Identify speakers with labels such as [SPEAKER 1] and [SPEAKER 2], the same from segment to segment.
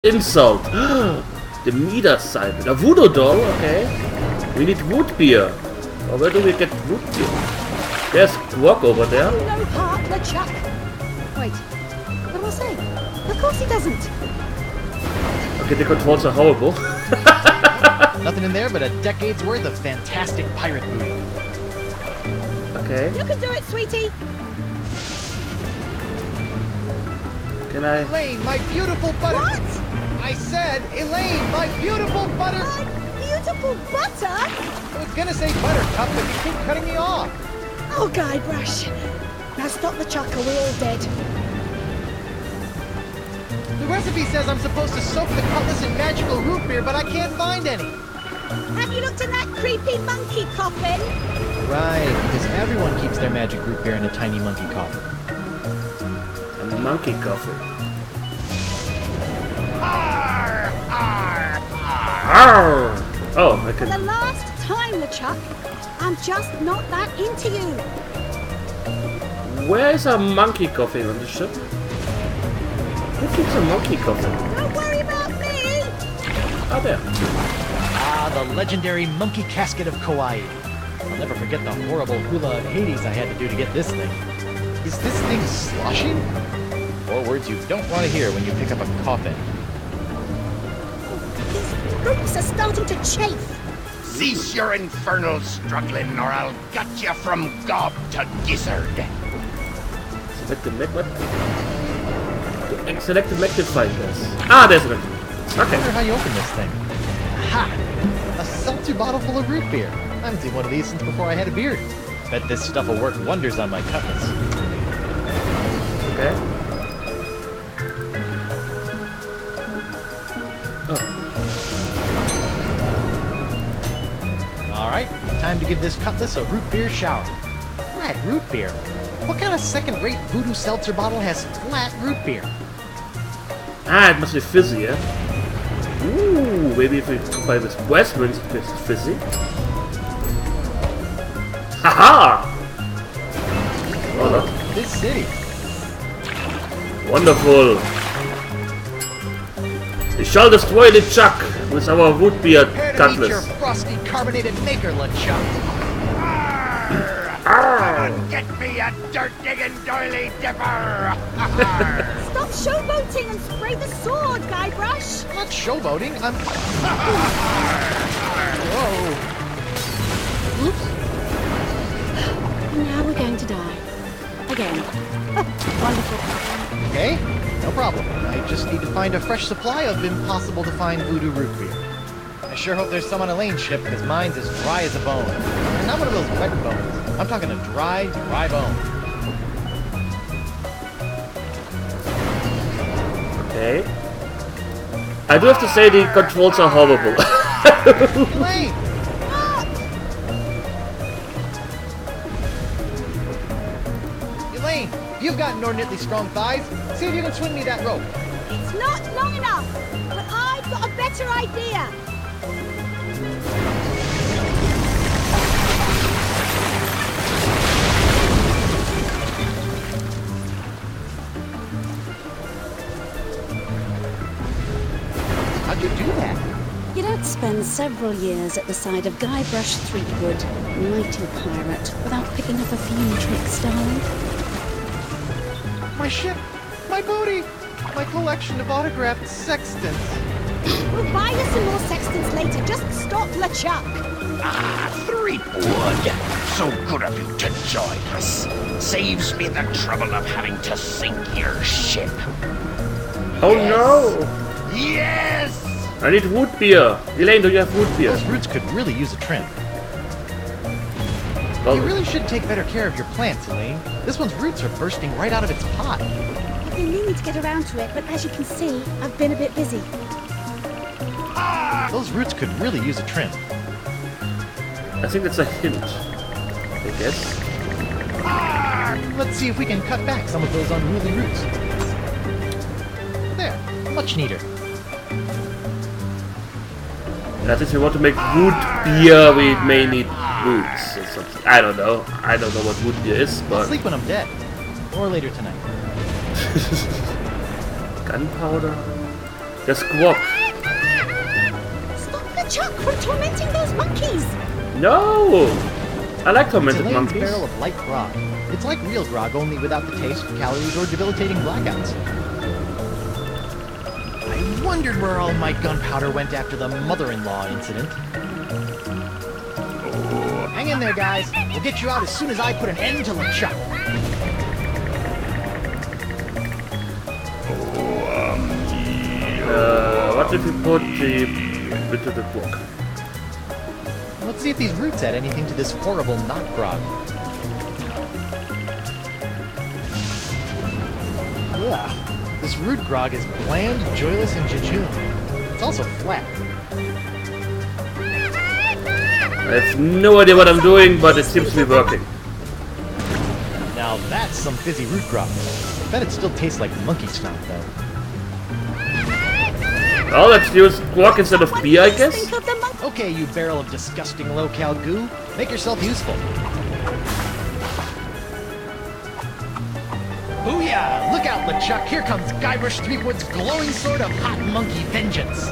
[SPEAKER 1] Insult. The meter sign. A voodoo doll, okay. We need root beer. Oh, where do we get root beer? There's Quark over there.
[SPEAKER 2] No heart, LeChuck. Wait, what do I say? Of course he doesn't.
[SPEAKER 1] Okay, the controls are horrible.
[SPEAKER 3] Nothing in there but a decade's worth of fantastic pirate movie.
[SPEAKER 1] Okay.
[SPEAKER 2] You can do it, sweetie.
[SPEAKER 1] Can I?
[SPEAKER 3] Elaine, my beautiful butter...
[SPEAKER 2] What?
[SPEAKER 3] I said, Elaine, my beautiful butter...
[SPEAKER 2] My beautiful butter?
[SPEAKER 3] I was gonna say buttercup, but you keep cutting me off.
[SPEAKER 2] Oh, Guybrush. Now stop the chuck or we're all dead.
[SPEAKER 3] The recipe says I'm supposed to soak the cutlass in magical root beer, but I can't find any.
[SPEAKER 2] Have you looked in that creepy monkey coffin?
[SPEAKER 3] Right, because everyone keeps their magic root beer in a tiny monkey coffin.
[SPEAKER 1] A monkey coffin.
[SPEAKER 3] Arr, arr, arr.
[SPEAKER 1] Arr! Oh, I
[SPEAKER 2] For the
[SPEAKER 1] can.
[SPEAKER 2] last time, LeChuck, I'm just not that into you.
[SPEAKER 1] Where is a monkey coffin on the ship? Who keeps a monkey coffin?
[SPEAKER 2] Don't worry about me.
[SPEAKER 1] Oh, there.
[SPEAKER 3] Ah, the legendary monkey casket of Kauai. I'll never forget the horrible hula of Hades I had to do to get this thing. Is this thing sloshing? Or words you don't want to hear when you pick up a coffin.
[SPEAKER 2] These ropes are starting to chafe.
[SPEAKER 4] Cease your infernal struggling, or I'll gut you from gob to gizzard.
[SPEAKER 1] Select the mag. What? Select the magnify glass. Ah, there's it.
[SPEAKER 3] I
[SPEAKER 1] Okay.
[SPEAKER 3] wonder how you open this thing. Aha! A seltzer bottle full of root beer. I haven't seen one of these since before I had a beard. Bet this stuff will work wonders on my cutlass.
[SPEAKER 1] Okay. Oh.
[SPEAKER 3] Alright, time to give this cutlass a root beer shower. Flat root beer? What kind of second-rate voodoo seltzer bottle has flat root beer?
[SPEAKER 1] Ah, it must be fizzy, yeah? Ooh, maybe if we combine this Westman's it's fizzy. Haha! Oh, no.
[SPEAKER 3] This city.
[SPEAKER 1] Wonderful! We shall destroy the chuck with our root beer
[SPEAKER 3] Prepare to meet your
[SPEAKER 1] cutlass.
[SPEAKER 3] frosty carbonated maker, LeChuck.
[SPEAKER 4] Come and get me a dirt-digging doily dipper!
[SPEAKER 2] Stop showboating and spray the sword, Guybrush.
[SPEAKER 3] I'm not showboating, I'm... Whoa. Oops.
[SPEAKER 2] Now we're going to die. Again. Oh, wonderful.
[SPEAKER 3] Okay, no problem. I just need to find a fresh supply of impossible to find voodoo root beer. I sure hope there's some on Elaine's ship, because mine's as dry as a bone. And not one of those wet bones. I'm talking a dry, dry bone.
[SPEAKER 1] Okay. I do have to say the controls are horrible.
[SPEAKER 3] Elaine! Elaine, you've got inordinately strong thighs. See if you can swing me that rope.
[SPEAKER 2] It's not long enough, but I've got a better idea.
[SPEAKER 3] How'd you do that?
[SPEAKER 5] You don't spend several years at the side of Guybrush Threepwood, mighty pirate, without picking up a few tricks, darling.
[SPEAKER 3] My ship, my booty, my collection of autographed sextants.
[SPEAKER 2] We'll buy you some more sextants later. Just stop, LeChuck.
[SPEAKER 4] Ah, Threepwood! So good of you to join us. Saves me the trouble of having to sink your ship.
[SPEAKER 1] Oh no!
[SPEAKER 4] Yes!
[SPEAKER 1] I need root beer. Elaine, do you have root beer?
[SPEAKER 3] Those roots could really use a trim.
[SPEAKER 1] Well,
[SPEAKER 3] You really should take better care of your plants, Elaine. This one's roots are bursting right out of its pot.
[SPEAKER 2] I've been meaning to get around to it, but as you can see, I've been a bit busy.
[SPEAKER 3] Those roots could really use a trim.
[SPEAKER 1] I think that's a hint. I guess.
[SPEAKER 3] Let's see if we can cut back some of those unruly roots. There, much neater.
[SPEAKER 1] That if we want to make root beer, we may need roots or something. I don't know. I don't know what root beer is,
[SPEAKER 3] I'll
[SPEAKER 1] but
[SPEAKER 3] sleep when I'm dead. Or later tonight.
[SPEAKER 1] gunpowder. The squawk.
[SPEAKER 5] Stop LeChuck from tormenting those monkeys!
[SPEAKER 1] No! I like tormented
[SPEAKER 3] It's Elaine's
[SPEAKER 1] monkeys.
[SPEAKER 3] barrel of light grog. It's like real grog, only without the taste, calories, or debilitating blackouts. I wondered where all my gunpowder went after the mother-in-law incident. Hang in there, guys. We'll get you out as soon as I put an end to LeChuck.
[SPEAKER 1] What if we put the bit of the book?
[SPEAKER 3] Let's see if these roots add anything to this horrible knot grog. Ugh. This root grog is bland, joyless, and jejune. It's also flat.
[SPEAKER 1] I have no idea what I'm doing, but it seems to be working.
[SPEAKER 3] Now that's some fizzy root grog. I bet it still tastes like monkey snot, though.
[SPEAKER 1] Well, let's use squawk instead of beer, I guess.
[SPEAKER 5] Think of the monkey.
[SPEAKER 3] Okay, you barrel of disgusting low-cal goo. Make yourself useful. Booyah! Look out, LeChuck! Here comes Guybrush Threepwood's glowing sword of hot monkey vengeance!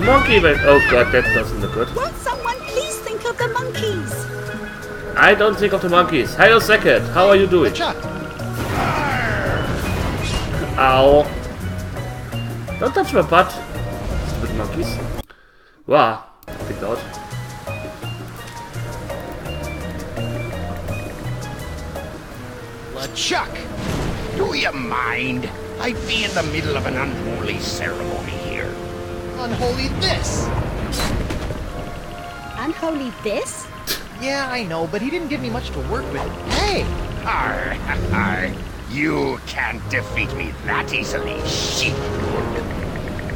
[SPEAKER 1] Monkey went. Oh god, that doesn't look good.
[SPEAKER 5] Won't someone please think of the monkeys?
[SPEAKER 1] I don't think of the monkeys. Hi, second. How are you doing?
[SPEAKER 3] LeChuck!
[SPEAKER 1] Ow. Don't touch my butt. Stupid monkeys. Wow. Picked out.
[SPEAKER 3] LeChuck!
[SPEAKER 4] Do you mind? I'd be in the middle of an unholy ceremony here.
[SPEAKER 3] Unholy this!
[SPEAKER 5] Unholy this?
[SPEAKER 3] Yeah, I know, but he didn't give me much to work with. Hey!
[SPEAKER 4] Arr, arr. You can't defeat me that easily, sheepwood.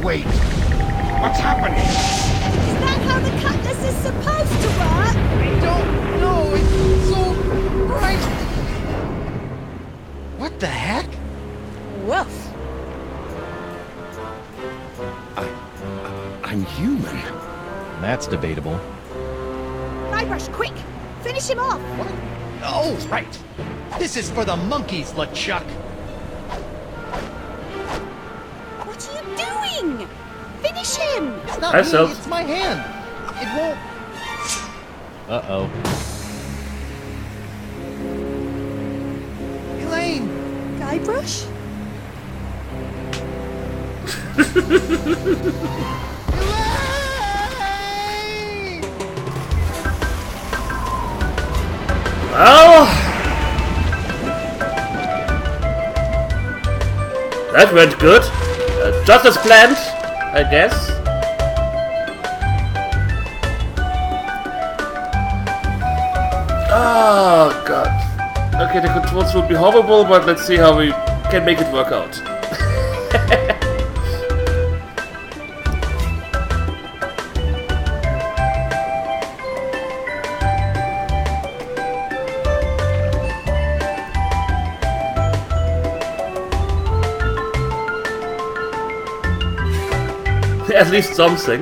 [SPEAKER 4] Wait, what's happening?
[SPEAKER 5] Is that how the cutlass is supposed to work?
[SPEAKER 3] I don't know, it's so bright! What the heck?
[SPEAKER 5] Woof.
[SPEAKER 4] I'm human.
[SPEAKER 3] That's debatable.
[SPEAKER 5] Guybrush, quick! Finish him off!
[SPEAKER 3] What? Oh, right! This is for the monkeys, LeChuck!
[SPEAKER 5] What are you doing? Finish him!
[SPEAKER 3] It's not
[SPEAKER 1] Hi,
[SPEAKER 3] me,
[SPEAKER 1] Self.
[SPEAKER 3] it's my hand! It won't... Uh-oh. Elaine!
[SPEAKER 5] Guybrush?
[SPEAKER 3] Elaine!
[SPEAKER 1] Well, that went good. Just as planned, I guess. Oh god. Okay, the controls would be horrible, but let's see how we can make it work out. At least something.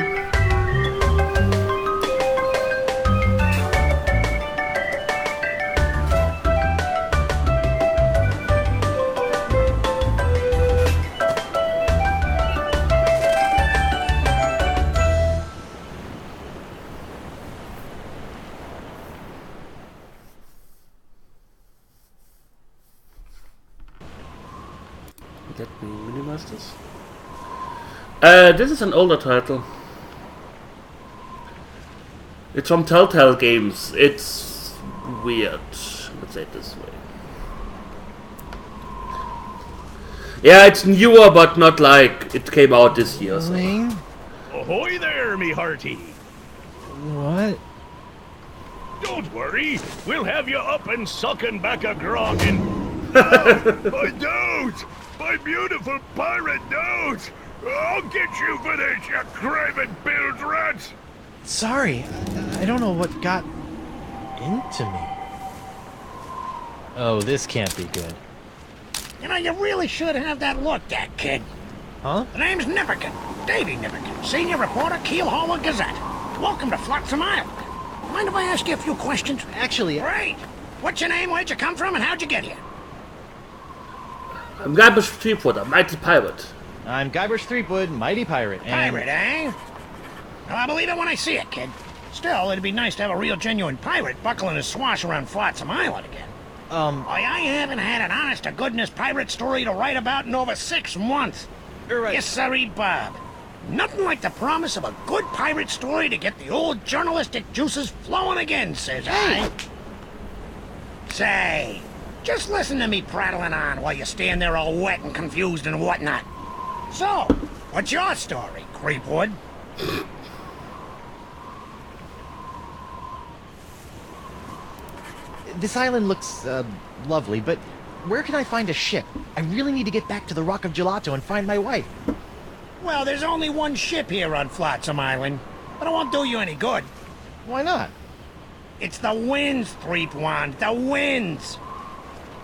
[SPEAKER 1] Let me minimize this. This is an older title. It's from Telltale Games. It's weird. Let's say it this way. Yeah, it's newer, but not like it came out this year. So.
[SPEAKER 3] Elaine?
[SPEAKER 6] Ahoy there, me hearty!
[SPEAKER 3] What?
[SPEAKER 6] Don't worry, we'll have you up and sucking back a grog in... Oh, my note! My beautiful pirate note! I'll get you for this, you craven bilge rat!
[SPEAKER 3] Sorry, I don't know what got into me. Oh, this can't be good.
[SPEAKER 7] You know, you really should have that looked at, kid.
[SPEAKER 3] Huh?
[SPEAKER 7] The name's Nipperkin. Davy Nipperkin, senior reporter, Keelhaul Gazette. Welcome to Flotsam Island. Mind if I ask you a few questions?
[SPEAKER 3] Actually,
[SPEAKER 7] Great. What's your name, where'd you come from, and how'd you get here?
[SPEAKER 1] I'm Guybrush Threepwood, a mighty pirate.
[SPEAKER 3] I'm Guybrush Threepwood, mighty pirate, and...
[SPEAKER 7] Pirate, eh? Well, I believe it when I see it, kid. Still, it'd be nice to have a real genuine pirate buckling his swash around Flotsam Island again. Why, I haven't had an honest-to-goodness pirate story to write about in over 6 months.
[SPEAKER 3] You're right.
[SPEAKER 7] Yes, sirree, Bob. Nothing like the promise of a good pirate story to get the old journalistic juices flowing again, says I. Say, just listen to me prattling on while you stand there all wet and confused and whatnot. So, what's your story, Creepwood?
[SPEAKER 3] This island looks, lovely, but where can I find a ship? I really need to get back to the Rock of Gelato and find my wife.
[SPEAKER 7] Well, there's only one ship here on Flotsam Island, but it won't do you any good.
[SPEAKER 3] Why not?
[SPEAKER 7] It's the winds, Threepwand, the winds!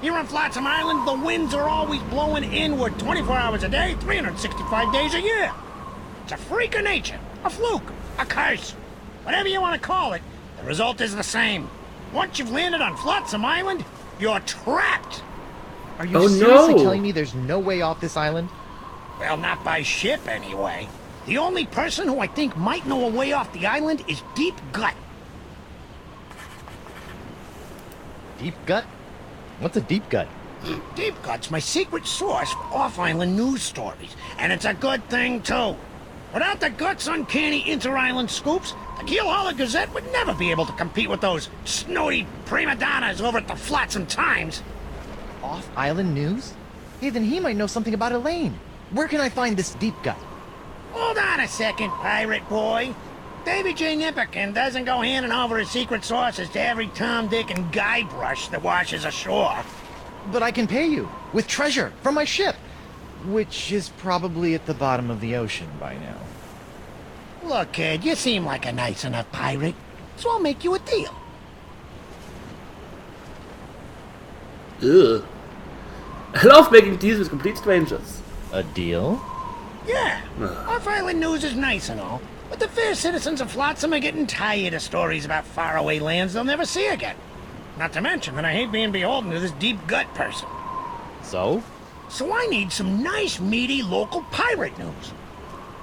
[SPEAKER 7] Here on Flotsam Island, the winds are always blowing inward 24 hours a day, 365 days a year. It's a freak of nature, a fluke, a curse. Whatever you want to call it, the result is the same. Once you've landed on Flotsam Island, you're trapped.
[SPEAKER 3] Are you seriously telling me there's no way off this island?
[SPEAKER 7] Well, not by ship, anyway. The only person who I think might know a way off the island is Deep Gut.
[SPEAKER 3] Deep Gut? What's a deep gut?
[SPEAKER 7] Deep Gut's my secret source for off-island news stories, and it's a good thing, too. Without the Gut's uncanny inter-island scoops, the Keelhaulder Gazette would never be able to compete with those snooty prima donnas over at the Flotsam Times.
[SPEAKER 3] Off-island news? Hey, then he might know something about Elaine. Where can I find this Deep Gut?
[SPEAKER 7] Hold on a second, pirate boy. Davy J. Nipperkin doesn't go handing over his secret sources to every Tom, Dick, and Guybrush that washes ashore.
[SPEAKER 3] But I can pay you with treasure from my ship, which is probably at the bottom of the ocean by now.
[SPEAKER 7] Look, kid, you seem like a nice enough pirate, so I'll make you a deal.
[SPEAKER 1] Ugh. I love making deals with complete strangers.
[SPEAKER 3] A deal?
[SPEAKER 7] Yeah, off-island news is nice and all, but the fair citizens of Flotsam are getting tired of stories about faraway lands they'll never see again. Not to mention that I hate being beholden to this Deep Gut person.
[SPEAKER 3] So?
[SPEAKER 7] So I need some nice, meaty, local pirate news.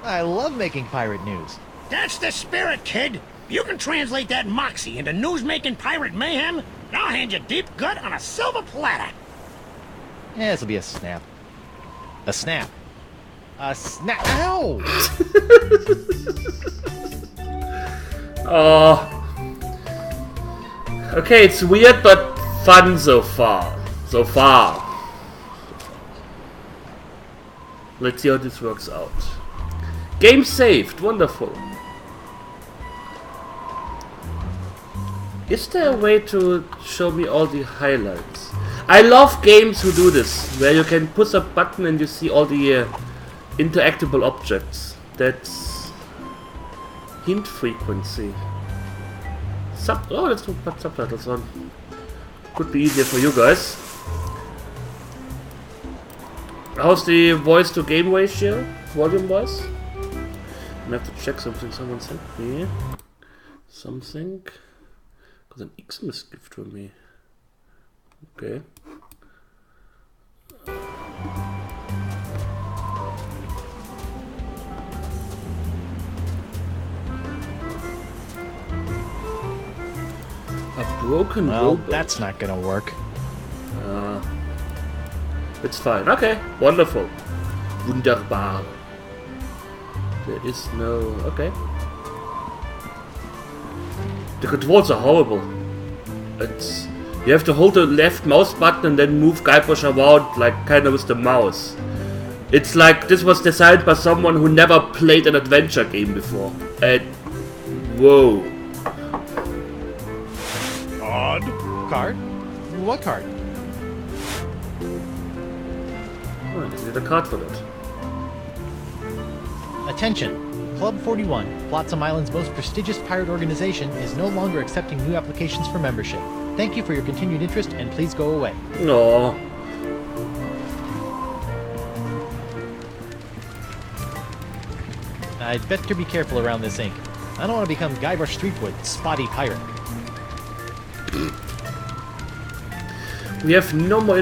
[SPEAKER 3] I love making pirate news.
[SPEAKER 7] That's the spirit, kid. You can translate that moxie into news-making pirate mayhem, and I'll hand you Deep Gut on a silver platter.
[SPEAKER 3] Yeah, this'll be a snap. A snap. A snap. Ow!
[SPEAKER 1] Oh. Okay, it's weird but fun so far. So far. Let's see how this works out. Game saved. Wonderful. Is there a way to show me all the highlights? I love games who do this, where you can push a button and you see all the interactable objects. That's hint frequency. Oh, let's put subtitles on. Could be easier for you guys. How's the voice to game ratio, volume wise? I have to check something. Someone sent me something. Got an Xmas gift for me. Okay. A broken robot.
[SPEAKER 3] That's not gonna work.
[SPEAKER 1] It's fine. Okay, wonderful. Wunderbar. There is no... Okay. The controls are horrible. It's... You have to hold the left mouse button and then move Guybrush around, like, kind of with the mouse. It's like this was designed by someone who never played an adventure game before. And... Whoa.
[SPEAKER 6] Odd.
[SPEAKER 3] Card? What card?
[SPEAKER 1] Oh, I need a card for that.
[SPEAKER 3] Attention! Club 41, Flotsam Island's most prestigious pirate organization, is no longer accepting new applications for membership. Thank you for your continued interest, and please go away.
[SPEAKER 1] No.
[SPEAKER 3] I'd better be careful around this ink. I don't want to become Guybrush Threepwood, spotty pirate.
[SPEAKER 1] We have no more